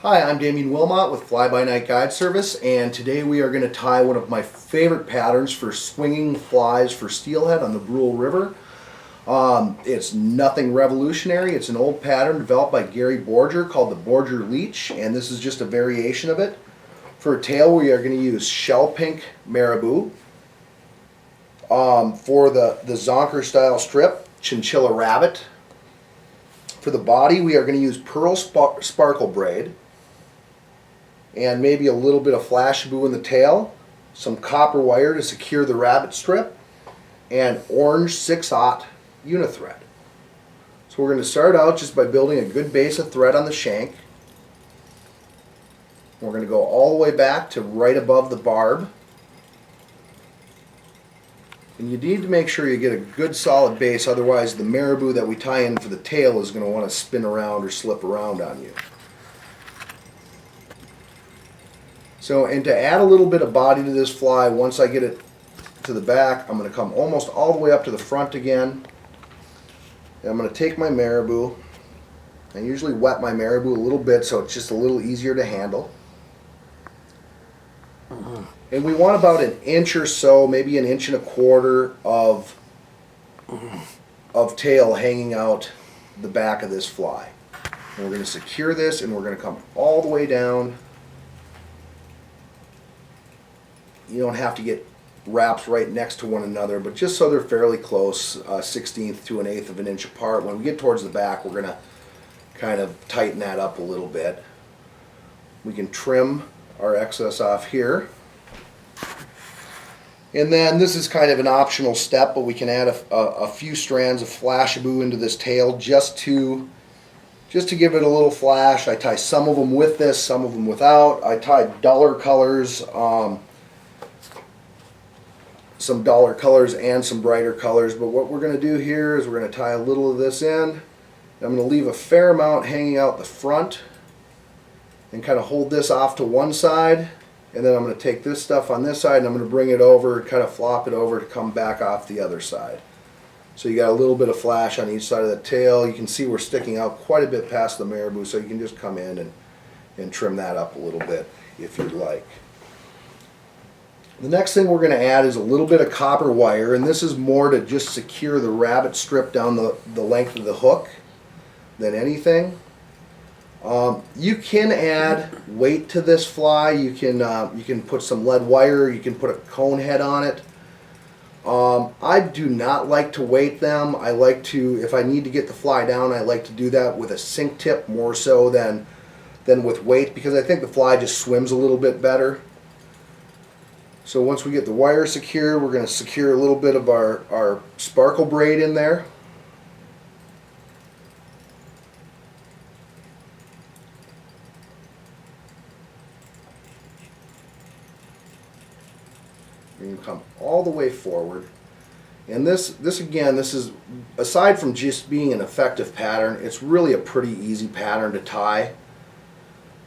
Hi, I'm Damien Wilmot with Fly By Night Guide Service, and today we are going to tie one of my favorite patterns for swinging flies for steelhead on the Brule River. It's nothing revolutionary. It's an old pattern developed by Borger called the Borger Leech, and this is just a variation of it. For a tail, we are going to use shell pink marabou. For the zonker style strip, chinchilla rabbit. For the body, we are going to use pearl sparkle braid, and maybe a little bit of flashabou in the tail, some copper wire to secure the rabbit strip, and orange 6/0 unithread. So we're going to start out just by building a good base of thread on the shank. We're going to go all the way back to right above the barb. And you need to make sure you get a good solid base, otherwise the marabou that we tie in for the tail is going to want to spin around or slip around on you. So, and to add a little bit of body to this fly, once I get it to the back, I'm going to come almost all the way up to the front again. And I'm going to take my marabou. I usually wet my marabou a little bit so it's just a little easier to handle. And we want about an inch or so, maybe an inch and a quarter of tail hanging out the back of this fly. And we're going to secure this, and we're going to come all the way down. You don't have to get wraps right next to one another, but just so they're fairly close, 1/16 to 1/8 of an inch apart. When we get towards the back, we're going to kind of tighten that up a little bit. We can trim our excess off here. And then this is kind of an optional step, but we can add a few strands of flashabou into this tail just to give it a little flash. I tie some of them with this, some of them without. I tie duller colors, some duller colors and some brighter colors. But what we're going to do here is we're going to tie a little of this in. I'm going to leave a fair amount hanging out the front and kind of hold this off to one side. And then I'm going to take this stuff on this side and I'm going to bring it over, kind of flop it over to come back off the other side. So you got a little bit of flash on each side of the tail. You can see we're sticking out quite a bit past the marabou, so you can just come in and trim that up a little bit if you'd like. The next thing we're going to add is a little bit of copper wire, and this is more to just secure the rabbit strip down the length of the hook than anything. You can add weight to this fly. You can put some lead wire. You can put a cone head on it. I do not like to weight them. I like to, if I need to get the fly down, I like to do that with a sink tip more so than with weight, because I think the fly just swims a little bit better. So once we get the wire secure, we're going to secure a little bit of our sparkle braid in there. You can come all the way forward, and this is, aside from just being an effective pattern, it's really a pretty easy pattern to tie.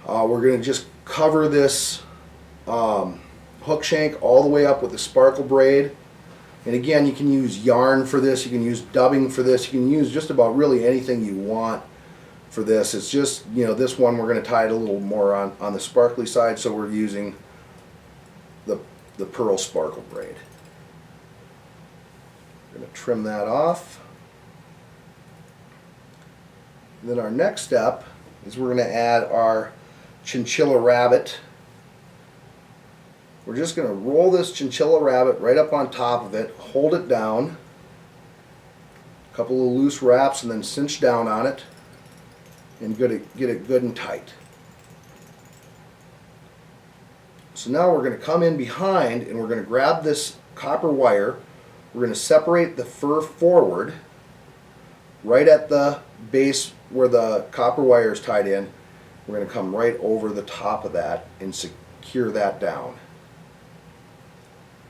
We're going to just cover this hook shank all the way up with the sparkle braid, and again, you can use yarn for this, you can use dubbing for this, you can use just about really anything you want for this. It's just, you know, this one we're going to tie it a little more on the sparkly side, so we're using the pearl sparkle braid. We're going to trim that off. And then our next step is we're going to add our chinchilla rabbit. We're just going to roll this chinchilla rabbit right up on top of it, hold it down, a couple of loose wraps, and then cinch down on it and get it good and tight. So now we're going to come in behind and we're going to grab this copper wire. We're going to separate the fur forward right at the base where the copper wire is tied in. We're going to come right over the top of that and secure that down.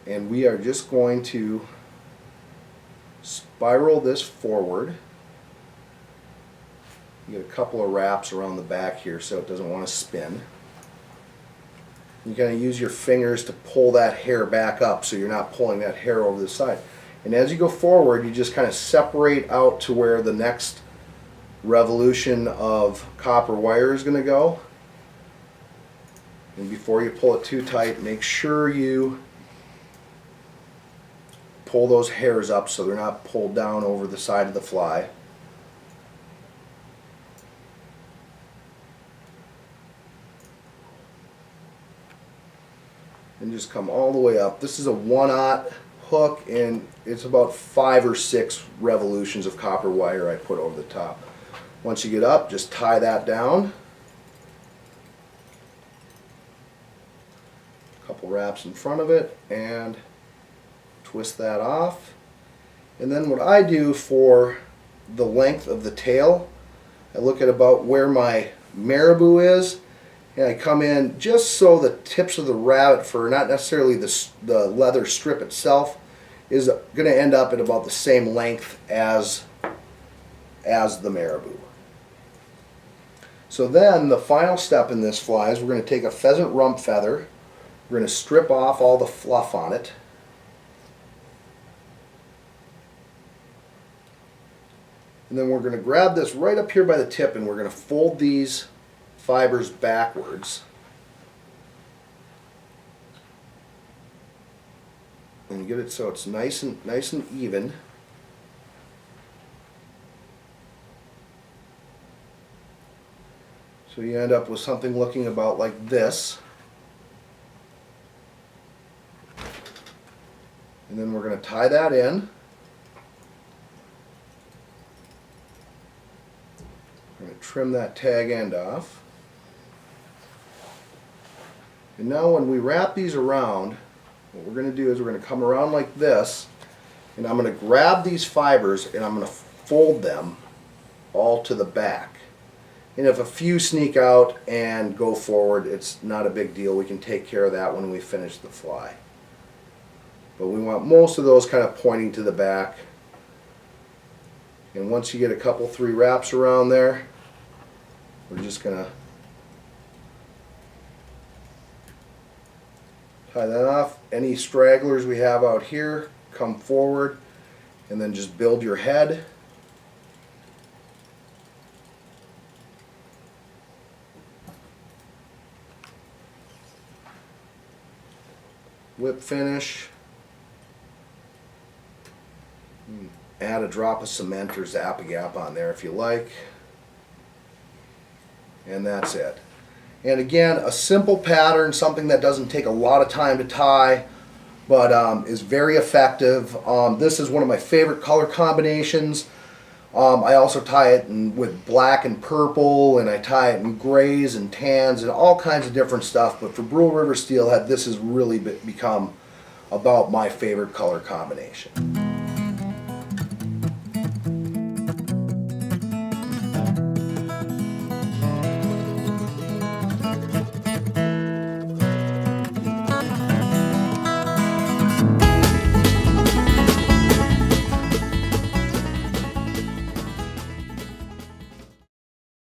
And we are just going to spiral this forward. You get a couple of wraps around the back here so it doesn't want to spin. You're going to use your fingers to pull that hair back up so you're not pulling that hair over the side. And as you go forward, you just kind of separate out to where the next revolution of copper wire is going to go. And before you pull it too tight, make sure you pull those hairs up so they're not pulled down over the side of the fly. And just come all the way up. This is a 1/0 hook, and it's about 5 or 6 revolutions of copper wire I put over the top. Once you get up, just tie that down. A couple wraps in front of it and twist that off. And then what I do for the length of the tail, I look at about where my marabou is, and I come in just so the tips of the rabbit fur, not necessarily the leather strip itself, is going to end up at about the same length as the marabou. So then the final step in this fly is we're going to take a pheasant rump feather, we're going to strip off all the fluff on it, and then we're going to grab this right up here by the tip and we're going to fold these fibers backwards and get it so it's nice and even. So you end up with something looking about like this. And then we're going to tie that in. We're going to trim that tag end off. And now when we wrap these around, what we're going to do is we're going to come around like this, and I'm going to grab these fibers and I'm going to fold them all to the back. And if a few sneak out and go forward, it's not a big deal. We can take care of that when we finish the fly. But we want most of those kind of pointing to the back. And once you get a couple, 3 wraps around there, we're just going to tie that off. Any stragglers we have out here, come forward and then just build your head. Whip finish. Add a drop of cement or Zap-A-Gap on there if you like. And that's it. And again, a simple pattern, something that doesn't take a lot of time to tie, but is very effective. This is one of my favorite color combinations. I also tie it with black and purple, and I tie it in grays and tans and all kinds of different stuff. But for Brule River Steelhead, this has really become about my favorite color combination.